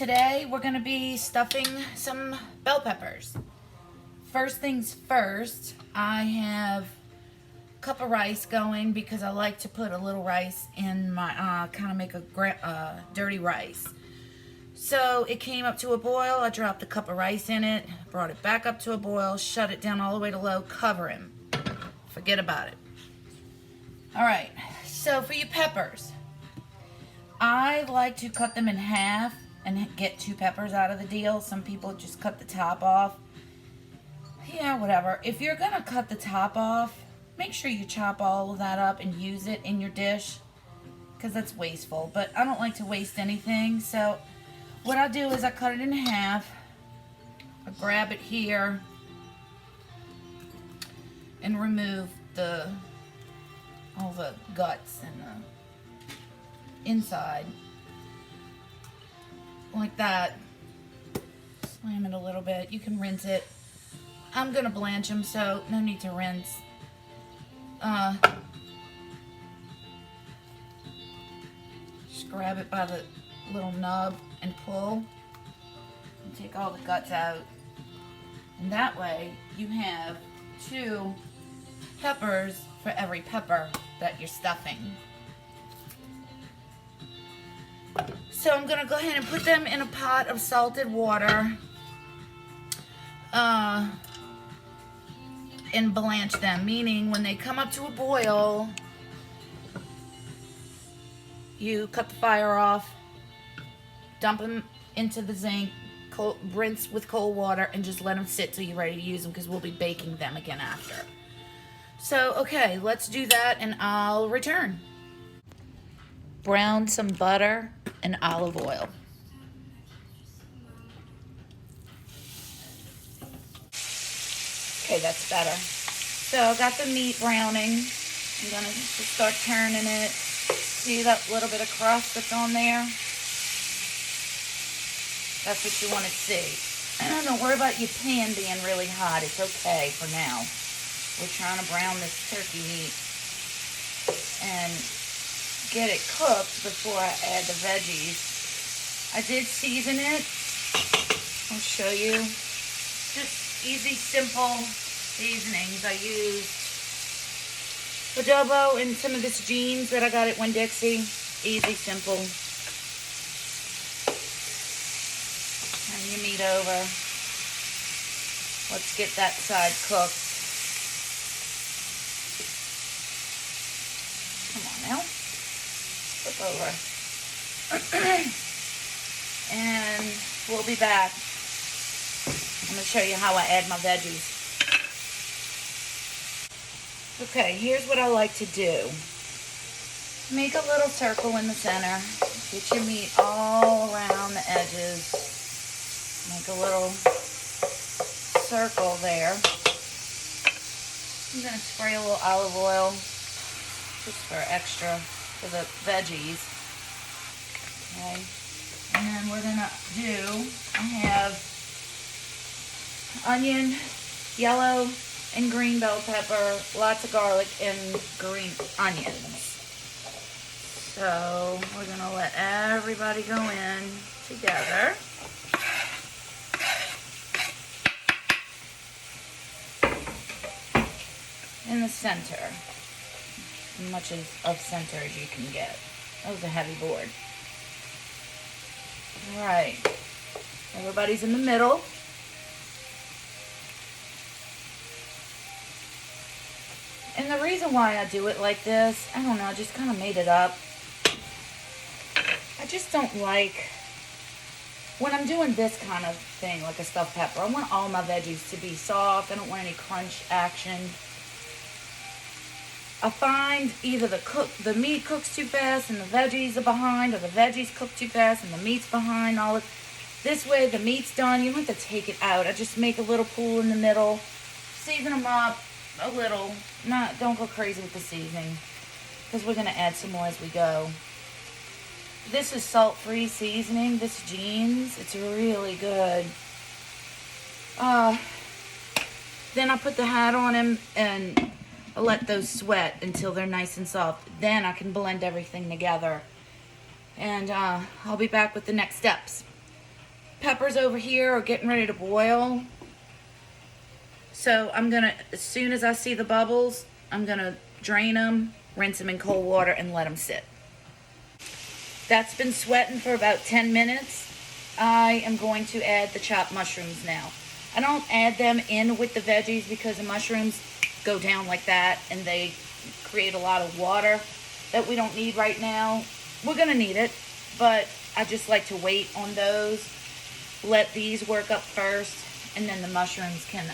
today we're going to be stuffing some bell peppers. First things first, I have a cup of rice going because I like to put a little rice in my, kind of make a dirty rice. So it came up to a boil, I dropped a cup of rice in it, brought it back up to a boil, shut it down all the way to low, cover him. Forget about it. Alright, so for your peppers, I like to cut them in half and get 2 peppers out of the deal. Some people just cut the top off. Yeah, whatever. If you're going to cut the top off, make sure you chop all of that up and use it in your dish, because that's wasteful. But I don't like to waste anything, so what I do is I cut it in half. I grab it here and remove all the guts and the inside. Like that. Slam it a little bit. You can rinse it. I'm gonna blanch them, so no need to rinse. Just grab it by the little nub and pull and take all the guts out. And that way you have 2 peppers for every pepper that you're stuffing. So I'm going to go ahead and put them in a pot of salted water and blanch them, meaning when they come up to a boil, you cut the fire off, dump them into the zinc, rinse with cold water, and just let them sit till you're ready to use them, because we'll be baking them again after. So, okay, let's do that and I'll return. Brown some butter and olive oil. Okay, that's better. So I got the meat browning. I'm gonna just start turning it. See that little bit of crust that's on there? That's what you want to see. Don't worry about your pan being really hot. It's okay for now. We're trying to brown this turkey meat and get it cooked before I add the veggies. I did season it. I'll show you. Just easy, simple seasonings. I used adobo and some of this jeans that I got at Winn-Dixie. Easy, simple. Turn your meat over. Let's get that side cooked. Come on now. Flip over. And we'll be back. I'm going to show you how I add my veggies. Okay, here's what I like to do. Make a little circle in the center. Get your meat all around the edges. Make a little circle there. I'm going to spray a little olive oil just for extra for the veggies. Okay. And then we're going to do, I have onion, yellow and green bell pepper, lots of garlic, and green onions. So we're going to let everybody go in together. In the center. As much of center as you can get. That was a heavy board. Alright. Everybody's in the middle. And the reason why I do it like this, I don't know, I just kind of made it up. I just don't like, when I'm doing this kind of thing, like a stuffed pepper, I want all my veggies to be soft. I don't want any crunch action. I find either the meat cooks too fast and the veggies are behind, or the veggies cook too fast and the meat's behind. This way the meat's done. You don't have to take it out. I just make a little pool in the middle, season them up a little. Don't go crazy with the seasoning, because we're going to add some more as we go. This is salt-free seasoning. This Jeans, it's really good. Then I put the hat on him and I'll let those sweat until they're nice and soft. Then I can blend everything together. And I'll be back with the next steps. peppers over here are getting ready to boil. So I'm gonna, as soon as I see the bubbles, I'm gonna drain them, rinse them in cold water, and let them sit. That's been sweating for about 10 minutes. I am going to add the chopped mushrooms now. I don't add them in with the veggies because the mushrooms go down like that and they create a lot of water that we don't need right now. We're gonna need it, but I just like to wait on those. Let these work up first, and then the mushrooms can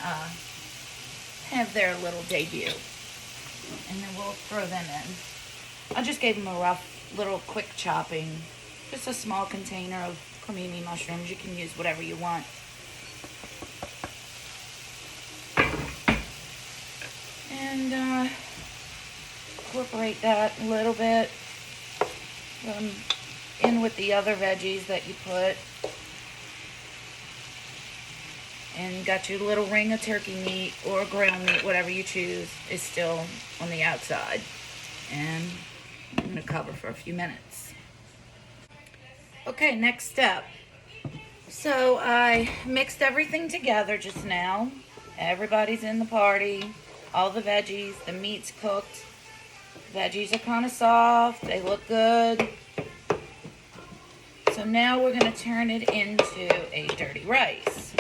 have their little debut. And then we'll throw them in. I just gave them a rough little quick chopping. Just a small container of cremini mushrooms. You can use whatever you want. And incorporate that a little bit in with the other veggies that you put. And got your little ring of turkey meat or ground meat, whatever you choose, is still on the outside. And I'm going to cover for a few minutes. Okay, next step. So I mixed everything together just now. Everybody's in the party. All the veggies, the meat's cooked. Veggies are kind of soft. They look good. So now we're going to turn it into a dirty rice.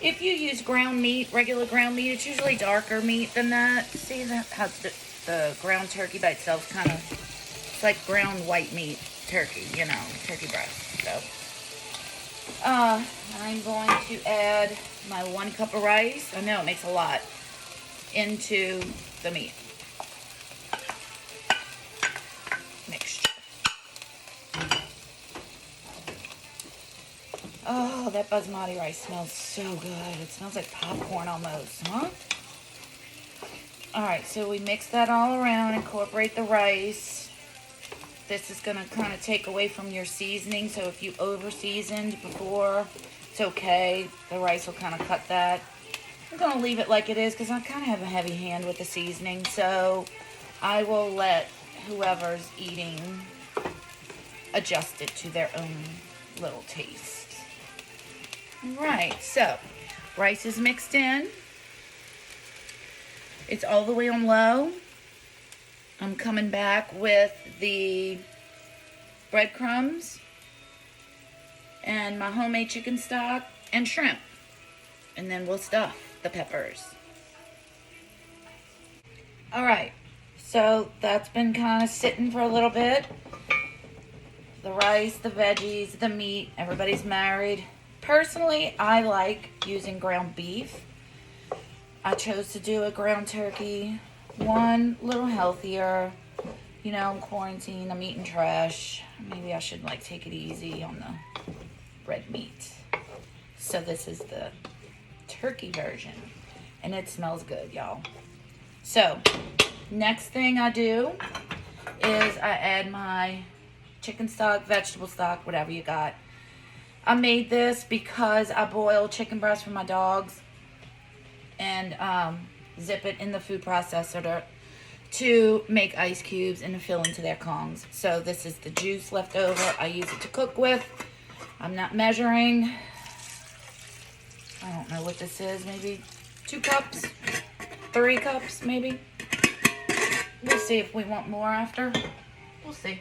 If you use ground meat, regular ground meat, it's usually darker meat than that. See that how the ground turkey by itself kind of, it's like ground white meat turkey, you know, turkey breast. So I'm going to add my 1 cup of rice. I know it makes a lot, into the meat mixture. Oh, that basmati rice smells so good. It smells like popcorn almost, huh? Alright, so we mix that all around, incorporate the rice. This is going to kind of take away from your seasoning, so if you over-seasoned before, it's okay. The rice will kind of cut that. I'm going to leave it like it is because I kind of have a heavy hand with the seasoning, so I will let whoever's eating adjust it to their own little taste. Right, so rice is mixed in. It's all the way on low. I'm coming back with the breadcrumbs and my homemade chicken stock and shrimp. And then we'll stuff the peppers. Alright, so that's been kind of sitting for a little bit. The rice, the veggies, the meat, everybody's married. Personally, I like using ground beef. I chose to do a ground turkey. One, a little healthier. You know, in quarantine, I'm eating trash. Maybe I should like take it easy on the red meat. So this is the turkey version. And it smells good, y'all. So, next thing I do is I add my chicken stock, vegetable stock, whatever you got. I made this because I boil chicken breast for my dogs and zip it in the food processor to make ice cubes and to fill into their Kongs. So this is the juice left over. I use it to cook with. I'm not measuring. I don't know what this is. Maybe 2 cups, 3 cups maybe. We'll see if we want more after. We'll see.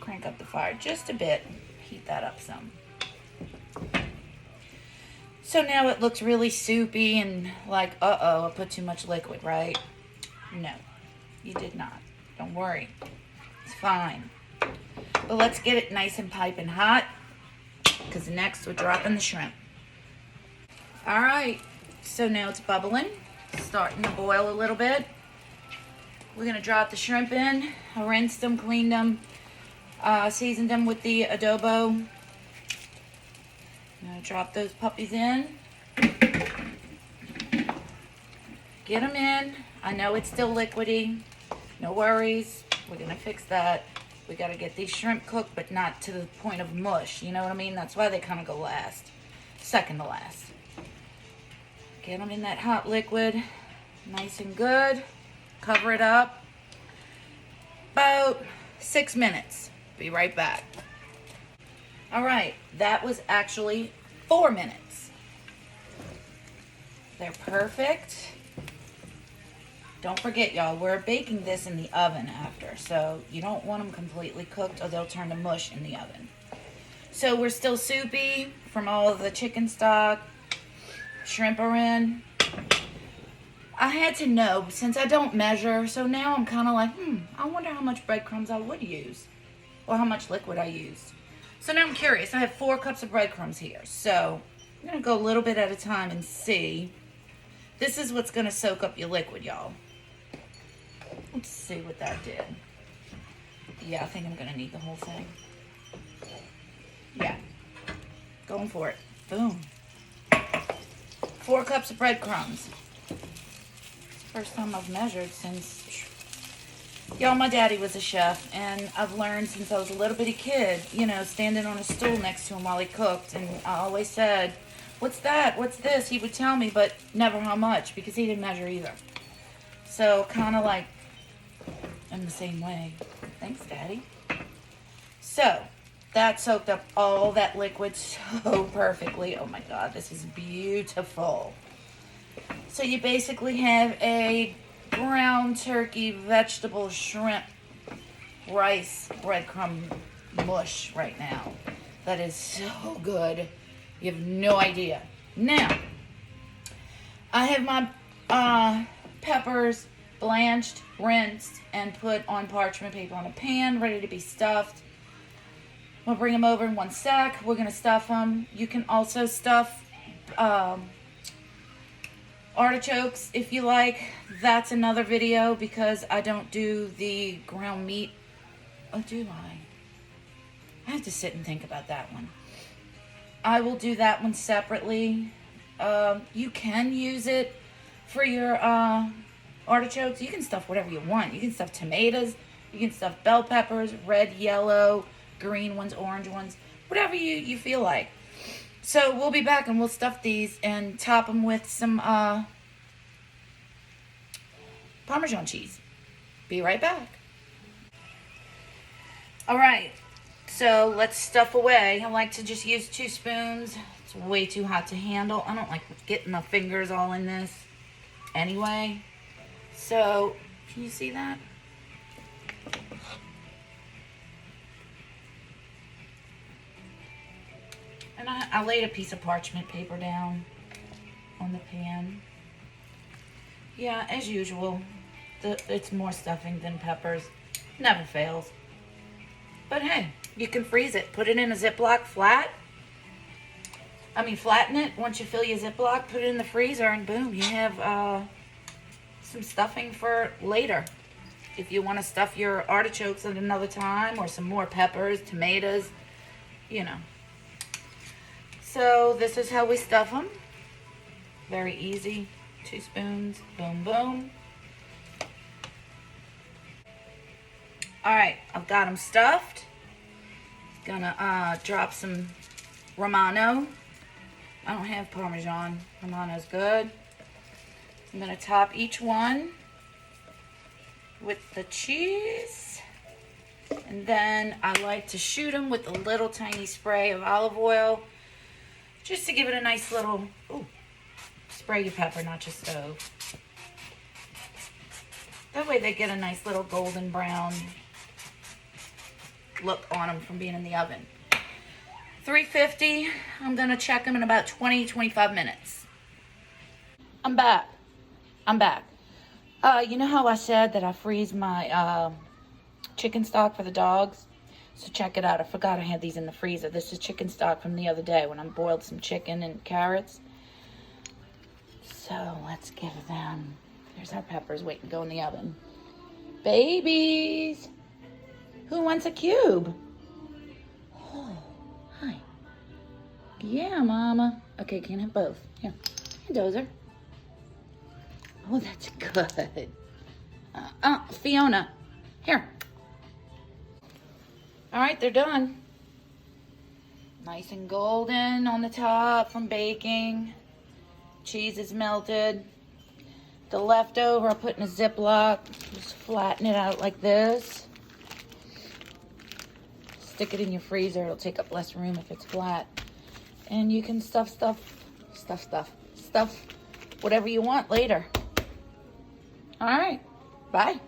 Crank up the fire just a bit. Heat that up some. So now it looks really soupy and like, uh-oh, I put too much liquid, right? No, you did not. Don't worry. It's fine. But let's get it nice and piping hot because next we're dropping the shrimp. All right, so now it's bubbling, starting to boil a little bit. We're going to drop the shrimp in. I rinsed them, cleaned them. Seasoned them with the adobo. I'm going to drop those puppies in. Get them in. I know it's still liquidy. No worries. We're going to fix that. We got to get these shrimp cooked, but not to the point of mush. You know what I mean? That's why they kind of go last. Second to last. Get them in that hot liquid. Nice and good. Cover it up. About 6 minutes. Be right back. All right, that was actually 4 minutes. They're perfect. Don't forget, y'all, we're baking this in the oven after, so you don't want them completely cooked or they'll turn to mush in the oven. So we're still soupy from all of the chicken stock. Shrimp are in. I had to know, since I don't measure, so now I'm kind of like, I wonder how much breadcrumbs I would use, or how much liquid I used. So now I'm curious. I have 4 cups of breadcrumbs here, so I'm going to go a little bit at a time and see. This is what's going to soak up your liquid, y'all. Let's see what that did. Yeah, I think I'm going to need the whole thing. Yeah. Going for it. Boom. 4 cups of breadcrumbs. First time I've measured since... Y'all, my daddy was a chef, and I've learned since I was a little bitty kid, you know, standing on a stool next to him while he cooked, and I always said, what's that? What's this? He would tell me, but never how much, because he didn't measure either. So, kind of like, in the same way. Thanks, Daddy. So, that soaked up all that liquid so perfectly. Oh my God, this is beautiful. So you basically have a ground turkey, vegetable, shrimp, rice, breadcrumb mush right now. That is so good. You have no idea. Now, I have my peppers blanched, rinsed, and put on parchment paper on a pan, ready to be stuffed. We'll bring them over in 1 sec. We're going to stuff them. You can also stuff artichokes if you like. That's another video because I don't do the ground meat. Oh, do I? I have to sit and think about that one. I will do that one separately. You can use it for your artichokes. You can stuff whatever you want. You can stuff tomatoes. You can stuff bell peppers, red, yellow, green ones, orange ones, whatever you feel like. So we'll be back and we'll stuff these and top them with some Parmesan cheese. Be right back. All right, so let's stuff away. I like to just use 2 spoons. It's way too hot to handle. I don't like getting my fingers all in this anyway. So, can you see that? And I laid a piece of parchment paper down on the pan. Yeah, as usual, it's more stuffing than peppers. Never fails. But hey, you can freeze it. Put it in a Ziploc flatten it. Once you fill your Ziploc, put it in the freezer, and boom, you have some stuffing for later. If you want to stuff your artichokes at another time, or some more peppers, tomatoes, you know. So this is how we stuff them. Very easy. 2 spoons. Boom, boom. All right, I've got them stuffed. Gonna drop some Romano. I don't have Parmesan. Romano's good. I'm gonna top each one with the cheese. And then I like to shoot them with a little tiny spray of olive oil, just to give it a nice little, spray your pepper, not your stove. That way they get a nice little golden brown look on them from being in the oven. 350, I'm gonna check them in about 20-25 minutes. I'm back. You know how I said that I freeze my chicken stock for the dogs? So check it out. I forgot I had these in the freezer. This is chicken stock from the other day when I boiled some chicken and carrots. So let's give them. There's our peppers waiting to go in the oven. Babies! Who wants a cube? Oh, hi. Yeah, Mama. Okay, can't have both. Here, Dozer. Oh, that's good. Fiona, here. All right, they're done. Nice and golden on the top from baking. Cheese is melted. The leftover I put in a Ziploc. Just flatten it out like this. stick it in your freezer. It'll take up less room if it's flat. And you can stuff whatever you want later. All right, bye.